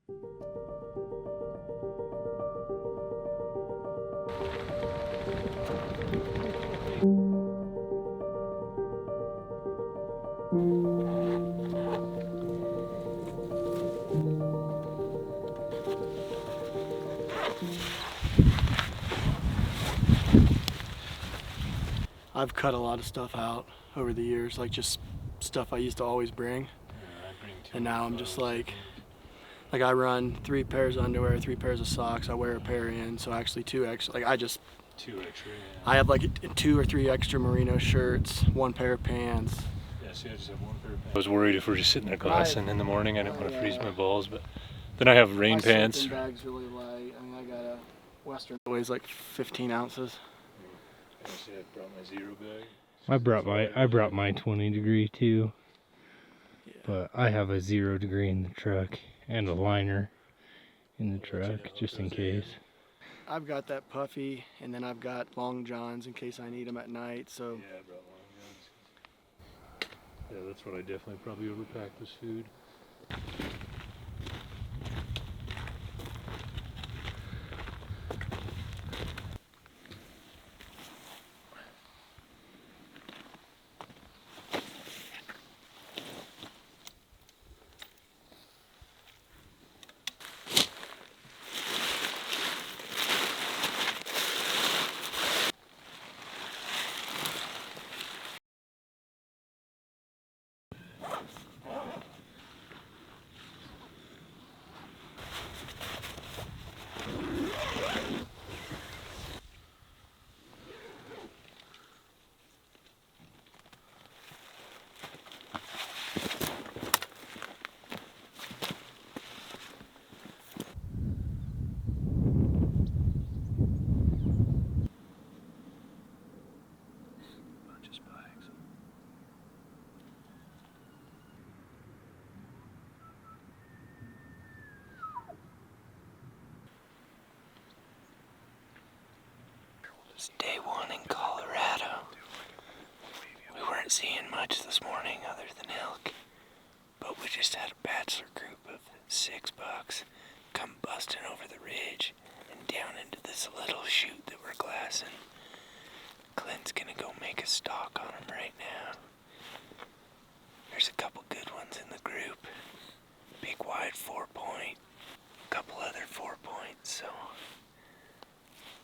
I've cut a lot of stuff out over the years, like just stuff I used to always bring. Yeah, I bring and now I'm just like I run 3 pairs of underwear, 3 pairs of socks. I wear a pair in, so actually 2 extra. Like I just 2 extra. Yeah. I have like 2 or 3 extra merino shirts, 1 pair of pants. Yeah, see, I just have 1 pair of pants. I was worried if we're just sitting there glassing in the morning, I didn't want to freeze my balls, but then I have rain pants. My bag's really light. I mean, I got a Western that weighs like 15 ounces. I brought my 0 bag. I brought my 20 degree too. Yeah. But I have a 0 degree in the truck and a liner in the truck just in case. I've got that puffy, and then I've got long johns in case I need them at night. So yeah, I brought long johns. Yeah, that's what I definitely probably overpacked was food. It's day 1 in Colorado. We weren't seeing much this morning other than elk, but we just had a bachelor group of 6 bucks come busting over the ridge and down into this little chute that we're glassing. Clint's gonna go make a stalk on them right now. There's a couple good ones in the group. Big wide 4-point, couple other 4-points, so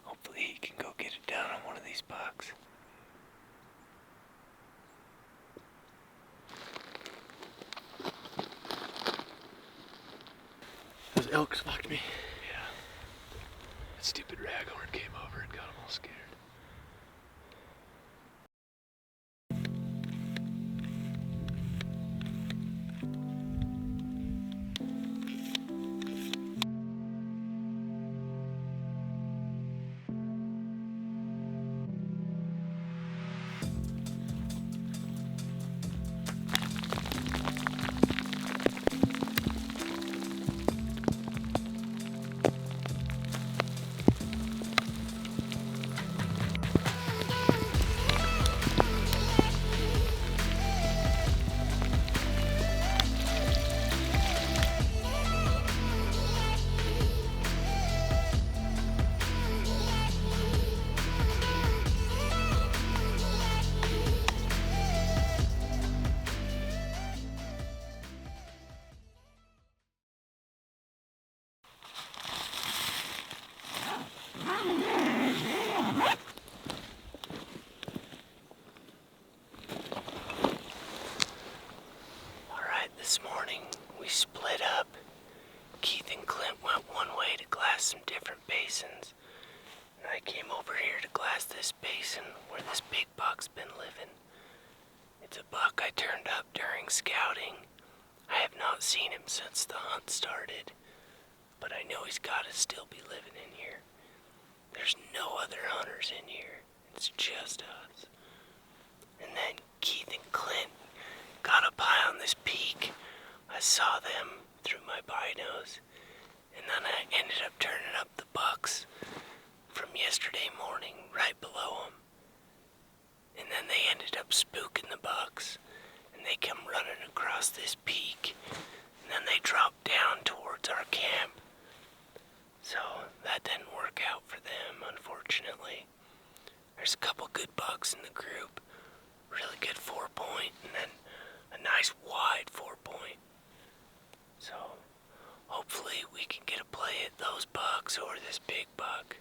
hopefully he can go get it down on one of these bucks. those elks fucked me. Yeah. That stupid raghorn came over and got them all scared. This morning, we split up. Keith and Clint went one way to glass some different basins, and I came over here to glass this basin where this big buck's been living. It's a buck I turned up during scouting. I have not seen him since the hunt started, but I know he's gotta still be living in here. There's no other hunters in here. It's just us. And then Keith and Clint got up high on this peak. I saw them through my binos, and then I ended up turning up the bucks from yesterday morning right below them. And then they ended up spooking the bucks, and they come running across this peak, and then they dropped down towards our camp. this big buck.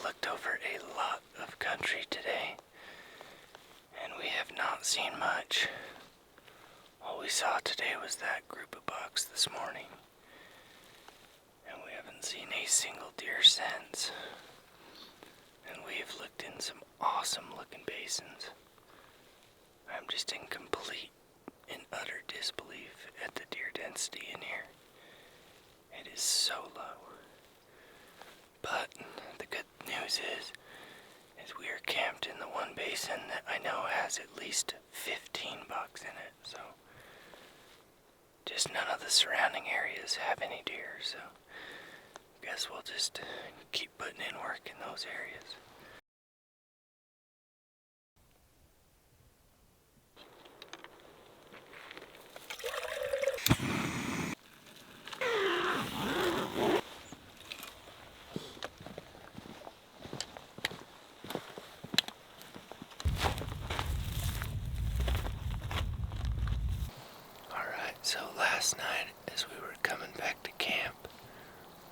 Looked over a lot of country today, and we have not seen much. All we saw today was that group of bucks this morning, and we haven't seen a single deer since. And we have looked in some awesome looking basins. I'm just in complete and utter disbelief at the deer density in here. It is so low. But the good news is we are camped in the one basin that I know has at least 15 bucks in it, so just none of the surrounding areas have any deer, so I guess we'll just keep putting in work in those areas. So last night, as we were coming back to camp,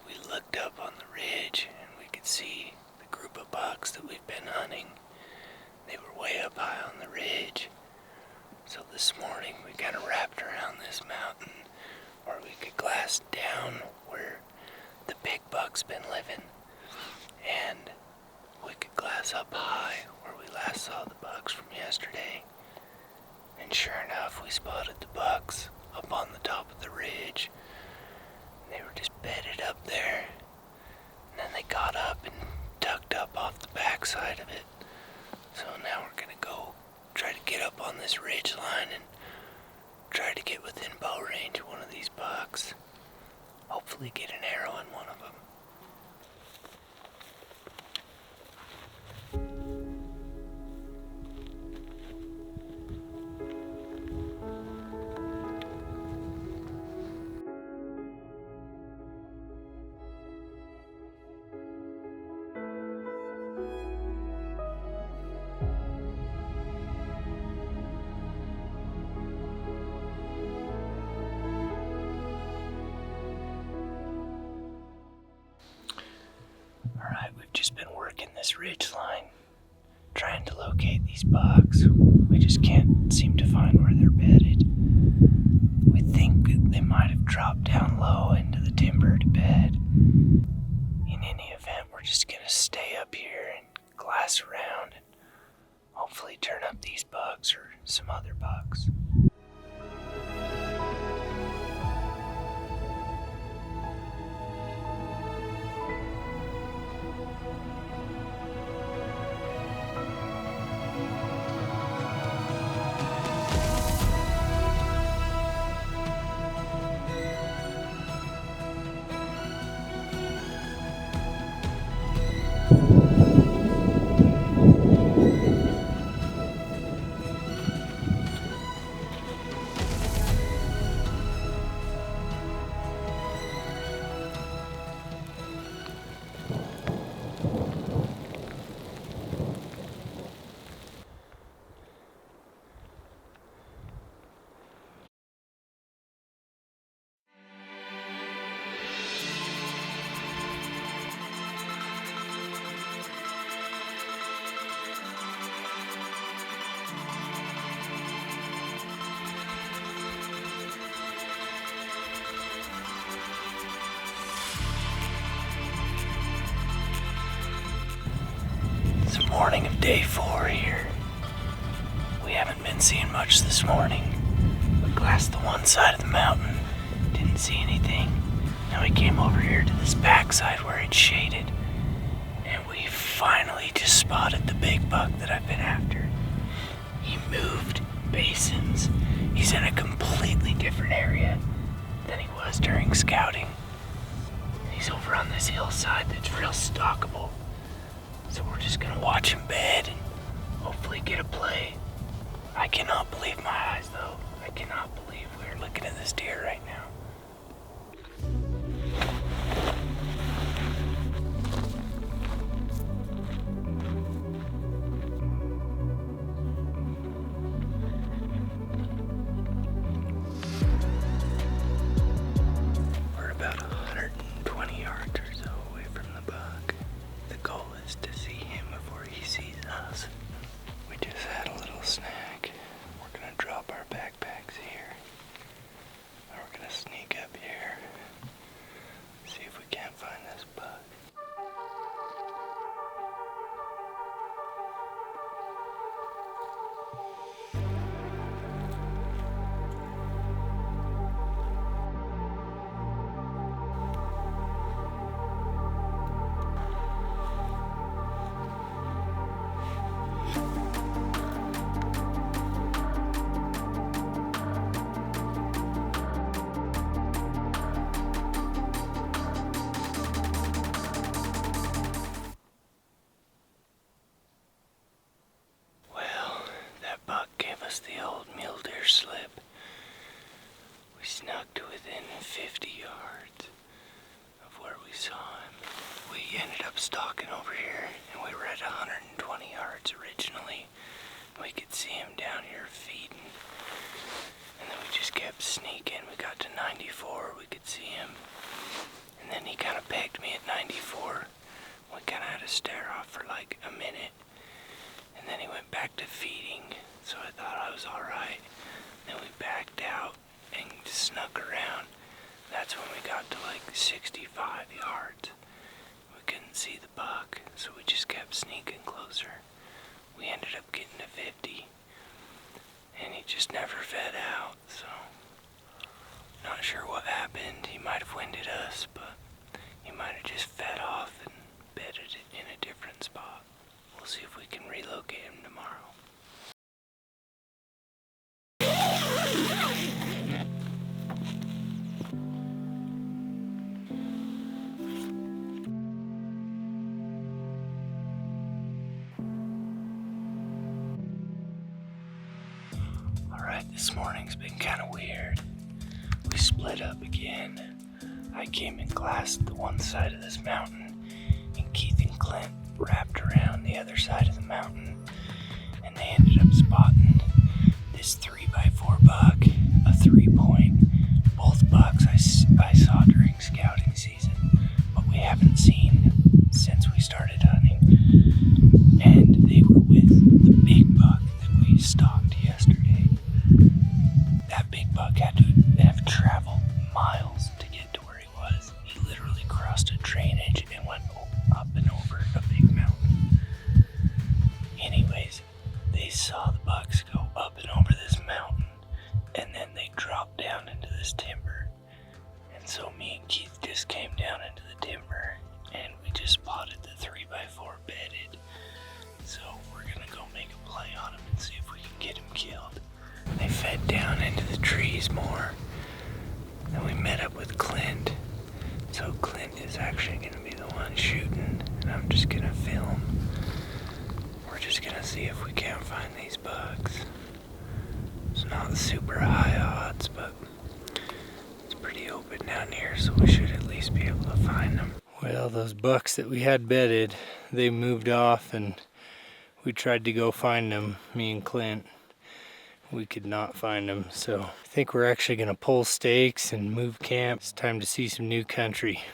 we looked up on the ridge and we could see the group of bucks that we've been hunting. They were way up high on the ridge. So this morning we kind of wrapped around this mountain where we could glass down where the big buck's been living, and we could glass up high where we last saw the bucks from yesterday. And sure enough, we spotted the bucks up on the top of the ridge. They were just bedded up there, and then they got up and tucked up off the backside of it. So now we're gonna go try to get up on this ridge line and try to get within bow range of one of these bucks. Hopefully get an arrow in one of them. Alright, we've just been working this ridge line, trying to locate these bucks. We just can't seem to find where they're bedded. We think they might have dropped down low into the timber to bed. In any event, we're just gonna stay up here and glass around and hopefully turn up these bucks or some other bucks. morning of day 4 here. We haven't been seeing much this morning. We glassed the one side of the mountain, didn't see anything. Now we came over here to this backside where it's shaded, and we finally just spotted the big buck that I've been after. He moved basins. He's in a completely different area than he was during scouting. He's over on this hillside that's real stalkable. So we're just gonna watch him bed and hopefully get a play. I cannot believe my eyes though. I cannot believe we're looking at this deer right now. We're about 120 yards or so away from the buck. The goal is to see him before he sees us. We just had a little snack. We're gonna drop our backpacks here. And we're gonna sneak up here. See if we can't find this buck. Well, that buck gave us the old mule deer slip. We snuck to within 50 yards of where we saw him. We ended up stalking over here, and we were at 120 yards originally. We could see him down here feeding. And then we just kept sneaking. We got to 94, we could see him. And then he kind of pegged me at 94. We kind of had to stare off for like a minute. And then he went back to feeding, so I thought I was alright. Then we backed out and snuck around. That's when we got to like 65 yards. We couldn't see the buck, so we just kept sneaking closer. We ended up getting to 50, and he just never fed out, so not sure what happened. He might have winded us, but he might have just fed off and bedded it in a different spot. We'll see if we can relocate him tomorrow. Alright, this morning's been kind of weird. We split up again. I came and glassed the one side of this mountain, and Keith and Clint wrapped around the other side of the mountain, and they ended up spotting this 3x4 buck, a 3-point. Both bucks I saw during scouting season, but we haven't seen since we started hunting. And they were with the big buck that we stalked yesterday. That big buck had to have traveled miles to get to where he was. He literally crossed a drainage and went up and over a big mountain. Anyways, they saw the bucks go up and over this mountain, and then they dropped down into this timber. And so me and Keith just came down into the timber, and we just spotted the 3x4 bedded. So we're gonna go make a play on him and see if we can get him killed. They fed down into the trees more. Then we met up with Clint. So Clint is actually gonna be the one shooting, and I'm just gonna film. We're just gonna see if we can't find these bucks. It's not super high odds, but it's pretty open down here, so we should at least be able to find them. Well, those bucks that we had bedded, they moved off, and we tried to go find them, me and Clint. We could not find them, so I think we're actually gonna pull stakes and move camp. It's time to see some new country.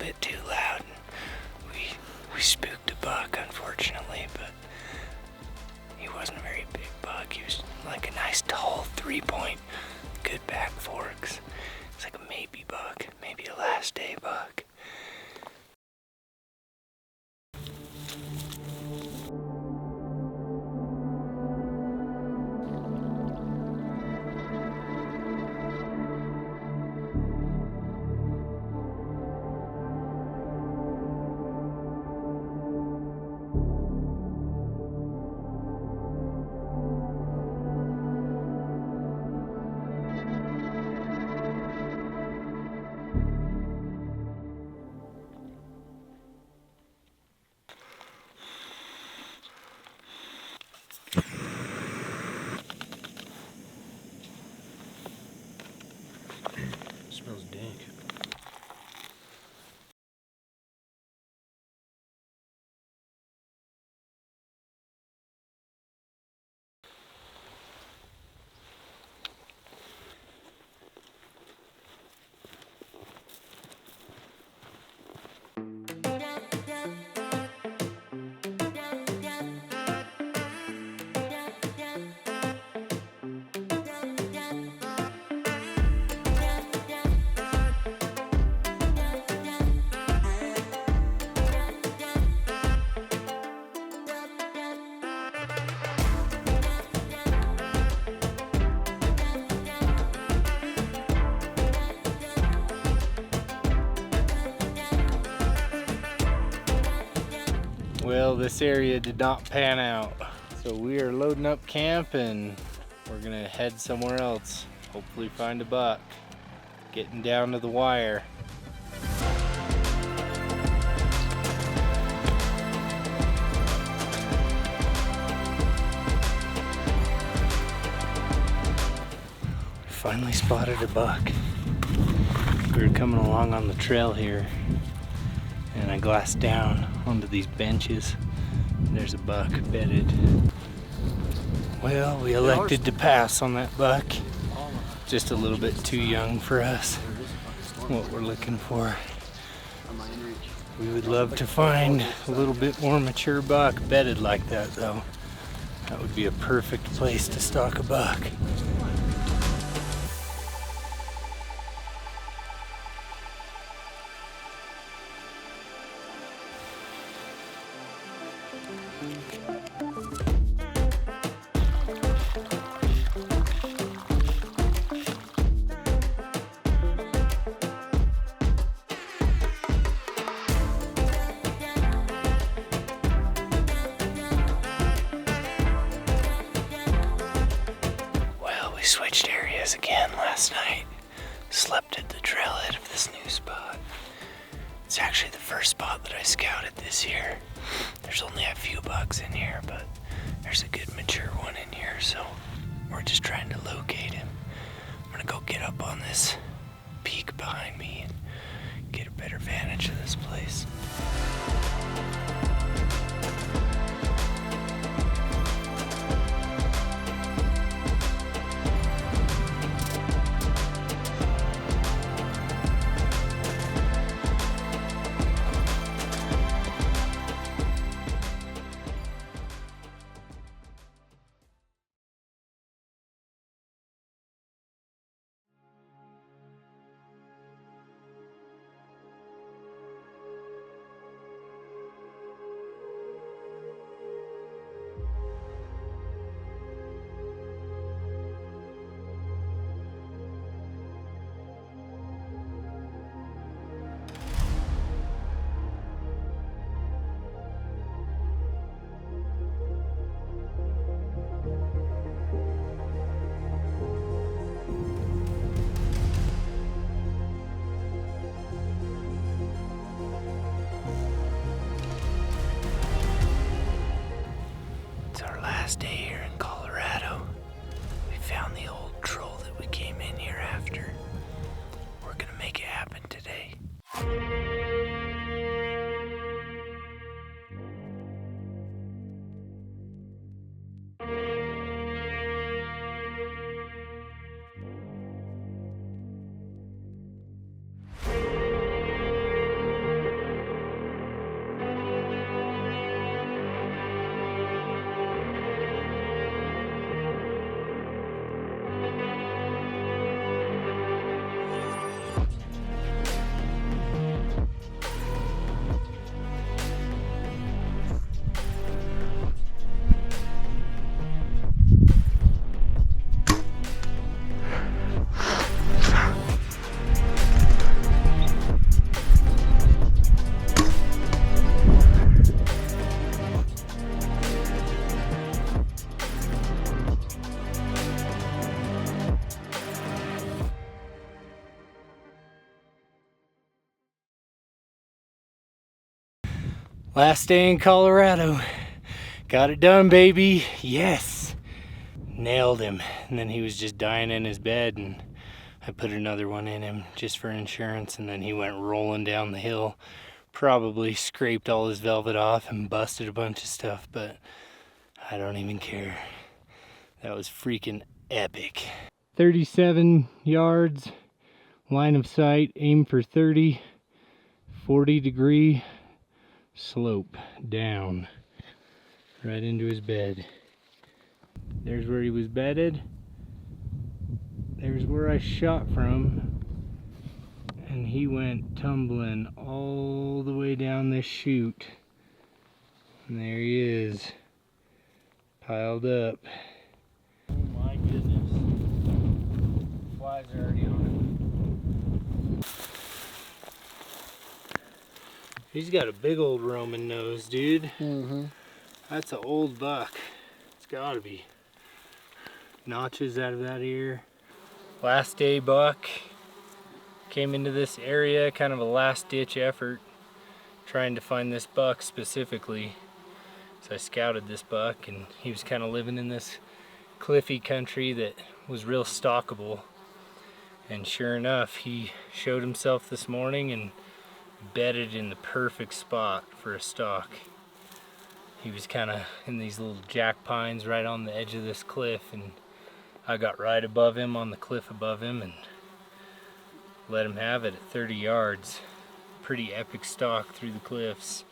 bit too loud. And we spooked a buck, unfortunately, but he wasn't a very big buck. He was like a nice tall 3-point, good back forks. It's like a maybe buck, maybe a last day buck. Smells dank. Well, this area did not pan out. So we are loading up camp and we're gonna head somewhere else. Hopefully find a buck. Getting down to the wire. Finally spotted a buck. We were coming along on the trail here and I glassed down onto these benches. There's a buck bedded. Well, we elected to pass on that buck. Just a little bit too young for us. What we're looking for. We would love to find a little bit more mature buck bedded like that though. That would be a perfect place to stalk a buck. Well, we switched areas again last night. Slept at the trailhead of this new spot. It's actually the first spot that I scouted this year. There's only a few bucks in here, but there's a good mature one in here, so we're just trying to locate him. I'm gonna go get up on this peak behind me and get a better vantage of this place. Last day in Colorado. Got it done, baby. Yes. Nailed him. And then he was just dying in his bed, and I put another one in him just for insurance, and then he went rolling down the hill. Probably scraped all his velvet off and busted a bunch of stuff, but I don't even care. That was freaking epic. 37 yards, line of sight, aim for 30, 40-degree slope down, right into his bed. There's where he was bedded. There's where I shot from. And he went tumbling all the way down this chute. And there he is, piled up. Oh my goodness. Flies are already on him. He's got a big old Roman nose, dude. Mm-hmm. That's an old buck. It's gotta be. Notches out of that ear. Last day buck. Came into this area, kind of a last ditch effort, trying to find this buck specifically. So I scouted this buck, and he was kind of living in this cliffy country that was real stalkable. And sure enough, he showed himself this morning and bedded in the perfect spot for a stalk. He was kind of in these little jack pines right on the edge of this cliff, and I got right above him on the cliff above him and let him have it at 30 yards. Pretty epic stalk through the cliffs.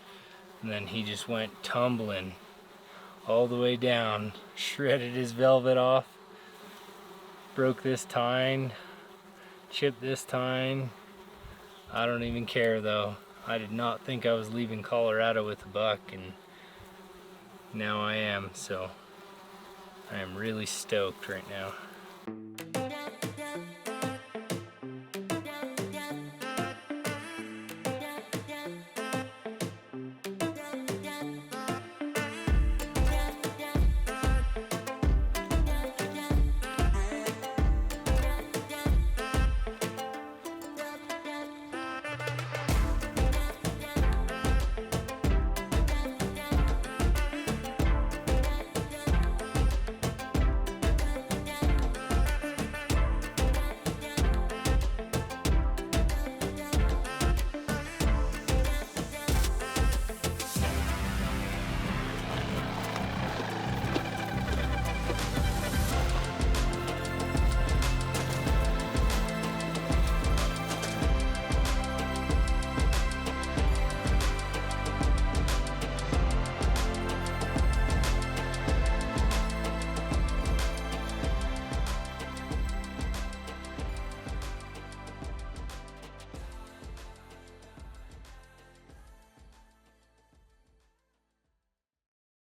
And then he just went tumbling all the way down, shredded his velvet off, broke this tine, chipped this tine. I don't even care though. I did not think I was leaving Colorado with a buck, and now I am, so I am really stoked right now.